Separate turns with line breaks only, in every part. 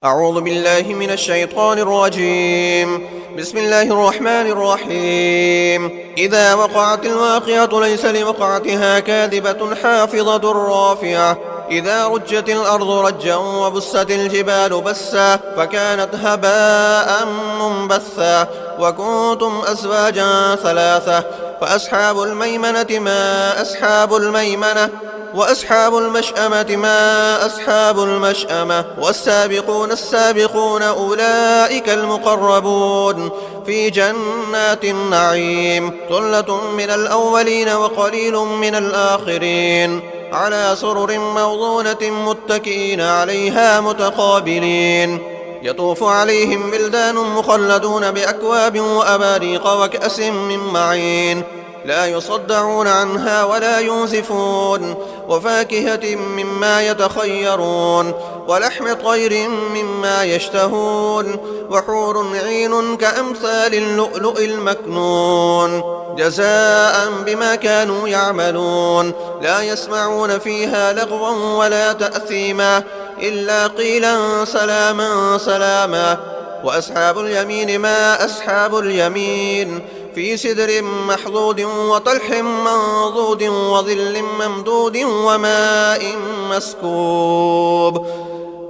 أعوذ بالله من الشيطان الرجيم. بسم الله الرحمن الرحيم. إذا وقعت الواقعة ليس لوقعتها كاذبة خافضة رافعة إذا رجت الأرض رجا وبست الجبال بسا فكانت هباء منبثا وكنتم أزواجا ثلاثة فأصحاب الميمنة ما أصحاب الميمنة وأصحاب المشأمة ما أصحاب المشأمة والسابقون السابقون أولئك المقربون في جنات النعيم ثلة من الأولين وقليل من الآخرين على سرر موضونة متكئين عليها متقابلين يطوف عليهم بلدان مخلدون بأكواب وأباريق وكأس من معين لا يصدعون عنها ولا ينزفون وفاكهة مما يتخيرون ولحم طير مما يشتهون وحور عين كأمثال اللؤلؤ المكنون جزاء بما كانوا يعملون لا يسمعون فيها لغوا ولا تأثيما إلا قيلا سلاما سلاما وأصحاب اليمين ما أصحاب اليمين في سدر محضود وطلح منضود وظل ممدود وماء مسكوب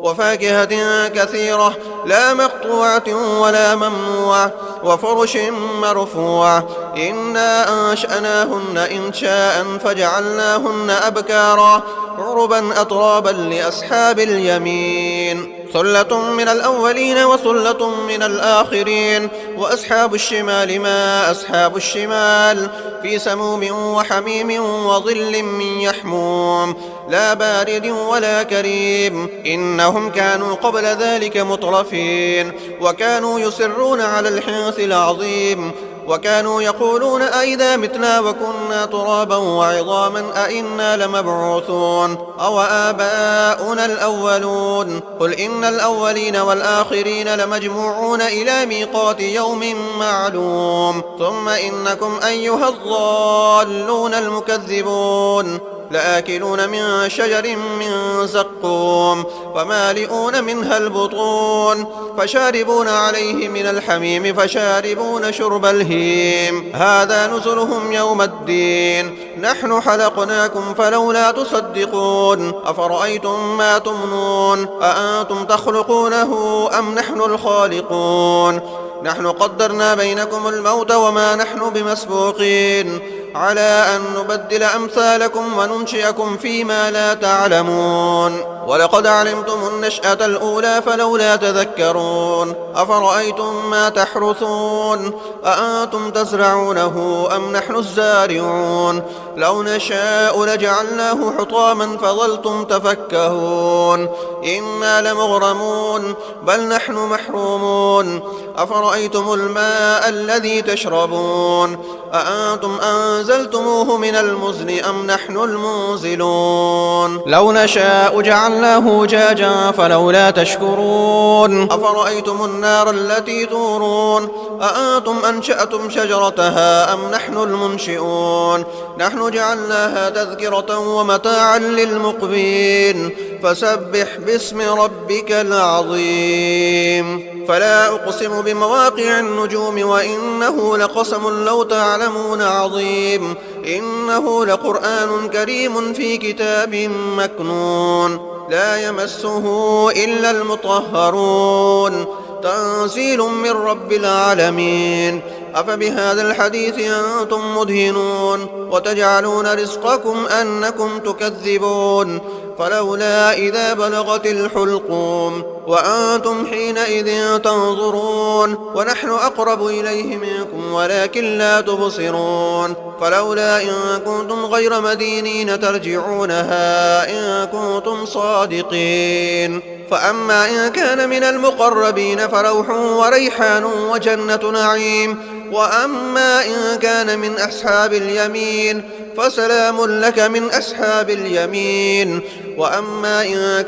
وفاكهة كثيرة لا مقطوعة ولا ممنوعة وفرش مرفوعة إنا أنشأناهن إنشاء فجعلناهن أبكارا عربا أترابا لأصحاب اليمين ثلة من الأولين وثلة من الآخرين وأصحاب الشمال ما أصحاب الشمال في سموم وحميم وظل من يحموم لا بارد ولا كريم إنهم كانوا قبل ذلك مترفين وكانوا يصرون على الحنث العظيم وكانوا يقولون أئذا متنا وكنا ترابا وعظاما أئنا لمبعوثون أو آباؤنا الأولون قل إن الأولين والآخرين لمجموعون إلى ميقات يوم معلوم ثم إنكم أيها الضالون المكذبون لآكلون من شجر من زقوم فمالئون منها البطون فشاربون عليه من الحميم فشاربون شرب الهيم هذا نزلهم يوم الدين نحن خلقناكم فلولا تصدقون أفرأيتم ما تمنون أأنتم تخلقونه أم نحن الخالقون نحن قدرنا بينكم الموت وما نحن بمسبوقين على أن نبدل أمثالكم وننشئكم فيما لا تعلمون ولقد علمتم النشأة الأولى فلولا تذكرون أفرأيتم ما تحرثون أأنتم تزرعونه أم نحن الزارعون لو نشاء لجعلناه حطاما فظلتم تفكهون إنا لمغرمون بل نحن محرومون أفرأيتم الماء الذي تشربون أأنتم أنزلتموه من المزن أم نحن المنزلون لو نشاء جعلناه جاجا فلولا تشكرون أفرأيتم النار التي تورون أأنتم أنشأتم شجرتها أم نحن المنشئون نحن جعلناها تذكرة ومتاعا للمقبين فسبح باسم ربك العظيم فلا أقسم بمواقع النجوم وإنه لقسم لو تعلمون عظيم إنه لقرآن كريم في كتاب مكنون لا يمسه إلا المطهرون تنزيل من رب العالمين أفبهذا الحديث أنتم مدهنون وتجعلون رزقكم أنكم تكذبون فلولا إذا بلغت الحلقوم وأنتم حينئذ تنظرون ونحن أقرب إليه منكم ولكن لا تبصرون فلولا إن كنتم غير مدينين ترجعونها إن كنتم صادقين فأما إن كان من المقربين فروح وريحان وجنة نعيم وأما إن كان من أصحاب اليمين فسلام لك من أصحاب اليمين وأما إن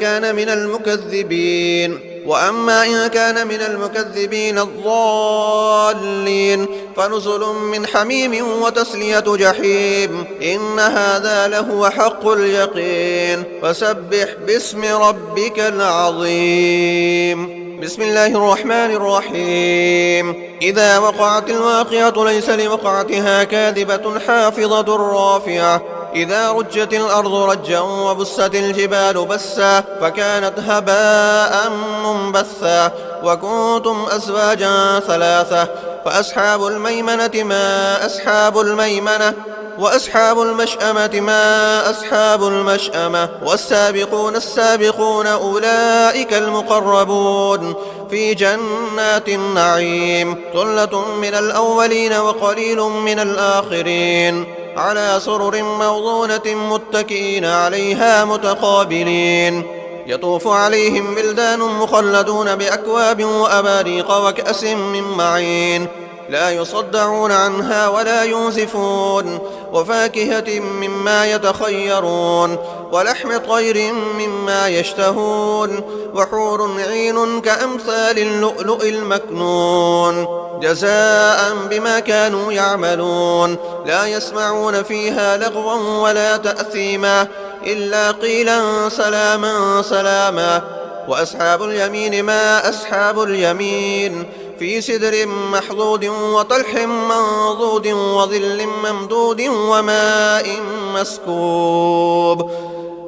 كان من المكذبين الضالين فنزل من حميم وتسلية جحيم إن هذا لهو حق اليقين فسبح باسم ربك العظيم بسم الله الرحمن الرحيم إذا وقعت الواقعة ليس لوقعتها كاذبة حافظة رافعة إذا رجت الأرض رجا وبست الجبال بسا فكانت هباء منبثا وكنتم أزواجا ثلاثة فأصحاب الميمنة ما أصحاب الميمنة وأصحاب المشأمة ما أصحاب المشأمة والسابقون السابقون أولئك المقربون في جنات النعيم ثلة من الأولين وقليل من الآخرين على سرر موضونة متكئين عليها متقابلين يطوف عليهم بلدان مخلدون بأكواب وأباريق وكأس من معين لا يصدعون عنها ولا ينزفون وفاكهة مما يتخيرون ولحم طير مما يشتهون وحور عين كأمثال اللؤلؤ المكنون جزاء بما كانوا يعملون لا يسمعون فيها لغوا ولا تأثيما إلا قيلا سلاما سلاما وأصحاب اليمين ما أصحاب اليمين في سدر محضود وطلح منضود وظل ممدود وماء مسكوب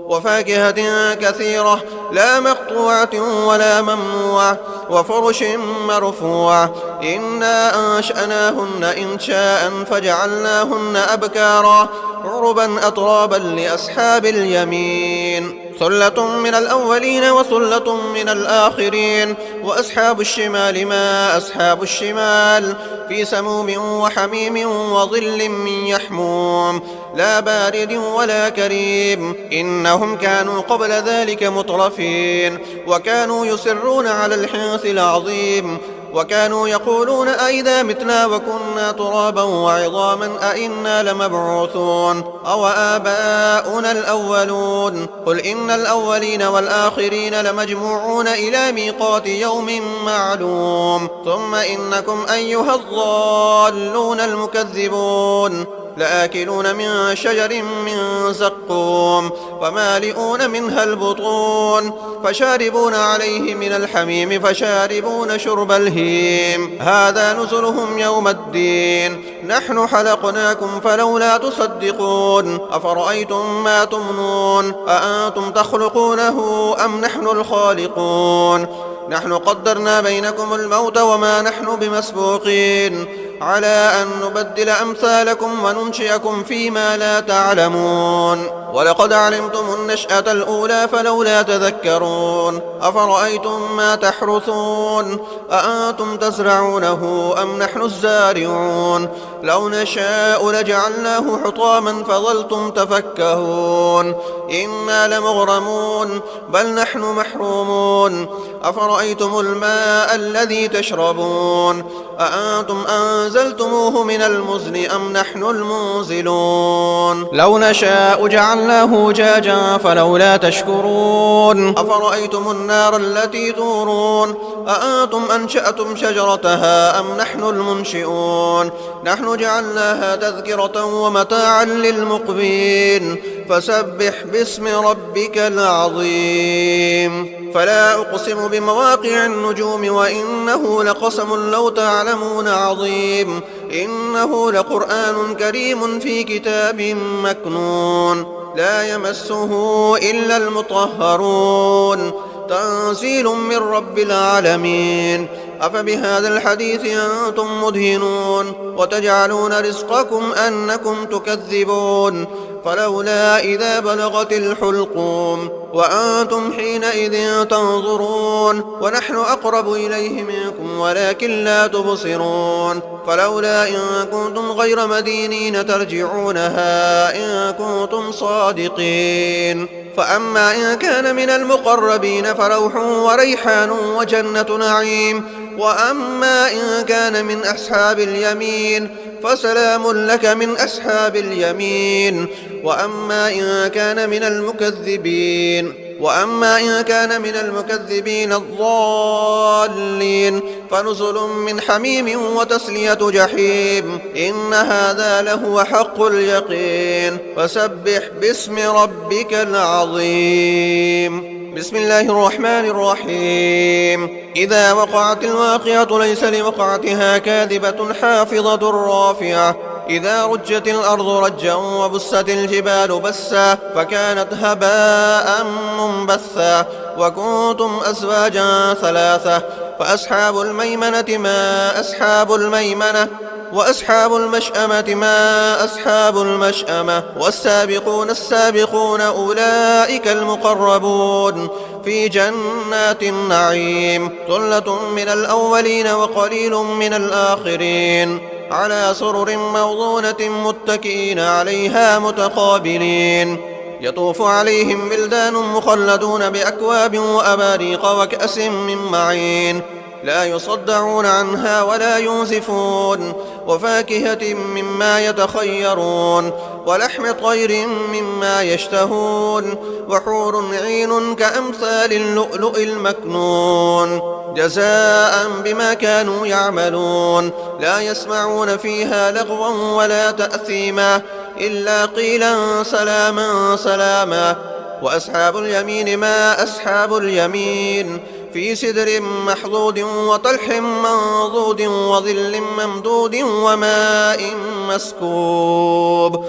وفاكهة كثيرة لا مقطوعة ولا ممنوعة وفرش مرفوعة إنا أنشأناهن إنشاء فجعلناهن أبكارا عربا أترابا لأصحاب اليمين ثلة من الأولين وثلة من الآخرين وأصحاب الشمال ما أصحاب الشمال في سموم وحميم وظل من يحموم لا بارد ولا كريم إنهم كانوا قبل ذلك مترفين وكانوا يصرون على الحنث العظيم وكانوا يقولون أئذا متنا وكنا ترابا وعظاما أئنا لمبعوثون أو آباؤنا الأولون قل إن الأولين والآخرين لمجموعون إلى ميقات يوم معلوم ثم إنكم أيها الضالون المكذبون لآكلون من شجر من زقوم فمالئون منها البطون فشاربون عليه من الحميم فشاربون شرب الهيم هذا نزلهم يوم الدين نحن خلقناكم فلولا تصدقون أفرأيتم ما تمنون أأنتم تخلقونه أم نحن الخالقون نحن قدرنا بينكم الموت وما نحن بمسبوقين على أن نبدل أمثالكم وننشئكم فيما لا تعلمون ولقد علمتم النشأة الأولى فلولا تذكرون أفرأيتم ما تحرثون أأنتم تزرعونه أم نحن الزارعون لو نشاء لجعلناه حطاما فظلتم تفكهون إنا لمغرمون بل نحن محرومون أفرأيتم الماء الذي تشربون أأنتم أنزلتموه من المزن أم نحن المنزلون لو نشاء جعلناه جاجا فلولا تشكرون أفرأيتم النار التي تورون أأنتم أنشأتم شجرتها أم نحن المنشئون نحن جعلناها تذكرة ومتاعا للمقبين فسبح باسم ربك العظيم فلا أقسم بمواقع النجوم وإنه لقسم لو تعلمون عظيم إنه لقرآن كريم في كتاب مكنون لا يمسه إلا المطهرون تنزيل من رب العالمين أفبهذا الحديث أنتم مدهنون وتجعلون رزقكم أنكم تكذبون فلولا إذا بلغت الحلقوم وأنتم حينئذ تنظرون ونحن أقرب إليه منكم ولكن لا تبصرون فلولا إن كنتم غير مدينين ترجعونها إن كنتم صادقين فأما إن كان من المقربين فروح وريحان وجنة نعيم وأما إن كان من أصحاب اليمين فسلام لك من أصحاب اليمين وأما إن كان من المكذبين وأما إن كان من المكذبين الضالين فنزل من حميم وتسلية جحيم إن هذا لهو حق اليقين فسبح باسم ربك العظيم. بسم الله الرحمن الرحيم. إذا وقعت الواقعة ليس لوقعتها كاذبة حافظة رافعة إذا رجت الأرض رجا وبست الجبال بسا فكانت هباء منبثا وكنتم أزواجا ثلاثة فأصحاب الميمنة ما أصحاب الميمنة وأصحاب المشأمة ما أصحاب المشأمة والسابقون السابقون أولئك المقربون في جنات النعيم ثلة من الأولين وقليل من الآخرين على سرر موضونة متكئين عليها متقابلين يطوف عليهم بلدان مخلدون بأكواب وأباريق وكأس من معين لا يصدعون عنها ولا ينزفون وفاكهة مما يتخيرون ولحم طير مما يشتهون وحور عين كأمثال اللؤلؤ المكنون جزاء بما كانوا يعملون لا يسمعون فيها لغوا ولا تأثيما إلا قيلا سلاما سلاما وأصحاب اليمين ما أصحاب اليمين في سدر محضود وطلح منضود وظل ممدود وماء مسكوب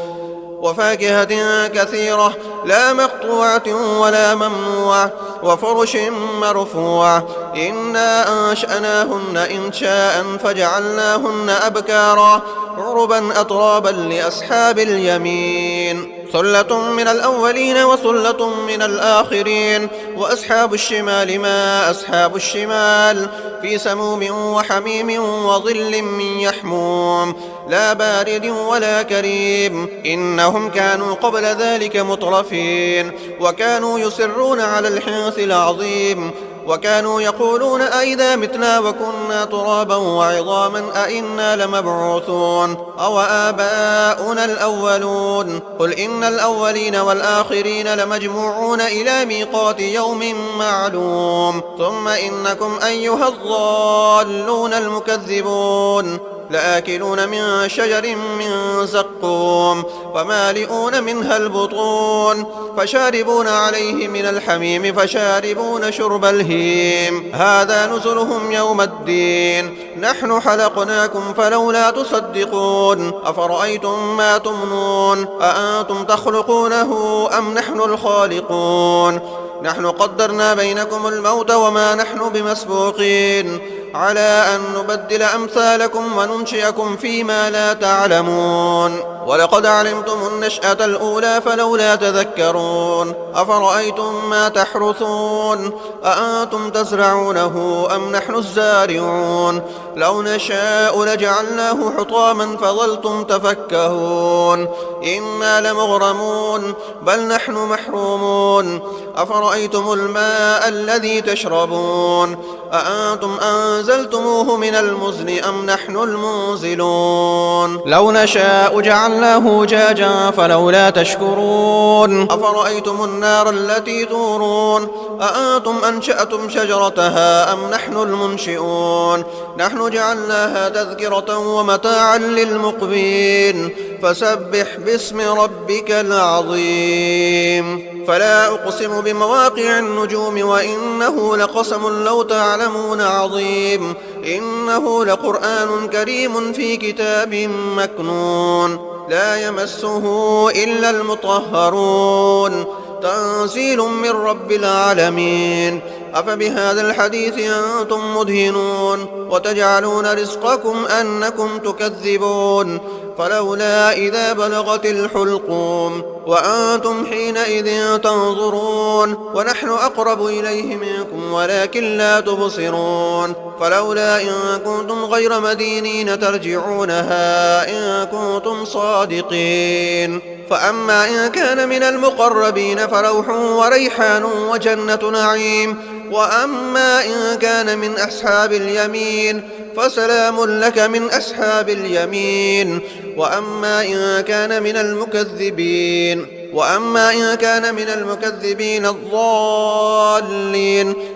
وفاكهة كثيرة لا مقطوعة ولا ممنوعة وفرش مرفوعة إنا أنشأناهن إنشاء فجعلناهن أبكارا عربا أترابا لأصحاب اليمين ثلة من الأولين وثلة من الآخرين وأصحاب الشمال ما أصحاب الشمال في سموم وحميم وظل من يحموم لا بارد ولا كريم إنهم كانوا قبل ذلك مترفين وكانوا يصرون على الحنث العظيم وكانوا يقولون أئذا متنا وكنا ترابا وعظاما أئنا لمبعوثون أو آباؤنا الأولون قل إن الأولين والآخرين لمجموعون إلى ميقات يوم معلوم ثم إنكم أيها الضالون المكذبون لآكلون من شجر من زقوم فمالئون منها البطون فشاربون عليه من الحميم فشاربون شرب الهيم هذا نزلهم يوم الدين نحن خلقناكم فلولا تصدقون أفرأيتم ما تمنون أأنتم تخلقونه أم نحن الخالقون نحن قدرنا بينكم الموت وما نحن بمسبوقين على أن نبدل أمثالكم وننشئكم فيما لا تعلمون ولقد علمتم النشأة الأولى فلولا تذكرون أفرأيتم ما تحرثون أأنتم تزرعونه أم نحن الزارعون لو نشاء لجعلناه حطاما فظلتم تفكهون إنا لمغرمون بل نحن محرومون أفرأيتم الماء الذي تشربون أأنتم أنزلتموه من المزن أم نحن المنزلون لو نشاء جعلناه جاجا فلولا تشكرون أفرأيتم النار التي تورون أأنتم أنشأتم شجرتها أم نحن المنشئون نحن جعلناها تذكرة ومتاعا للمقبين فسبح باسم ربك العظيم فلا أقسم بمواقع النجوم وإنه لقسم لو تعلمون عظيم إنه لقرآن كريم في كتاب مكنون لا يمسه إلا المطهرون تنزيل من رب العالمين أفبهذا الحديث أنتم مدهنون وتجعلون رزقكم أنكم تكذبون فلولا إذا بلغت الحلقوم وأنتم حينئذ تنظرون ونحن أقرب إليه منكم ولكن لا تبصرون فلولا إن كنتم غير مدينين ترجعونها إن كنتم صادقين فأما إن كان من المقربين فروح وريحان وجنة نعيم وأما إن كان من أصحاب اليمين فسلام لك من أصحاب اليمين وأما إن كان من المكذبين وأما إن كان من المكذبين الضالين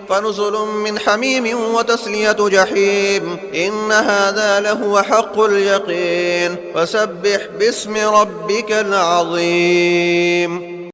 فنزل من حميم وتسلية جحيم إن هذا لهو حق اليقين فسبح باسم ربك العظيم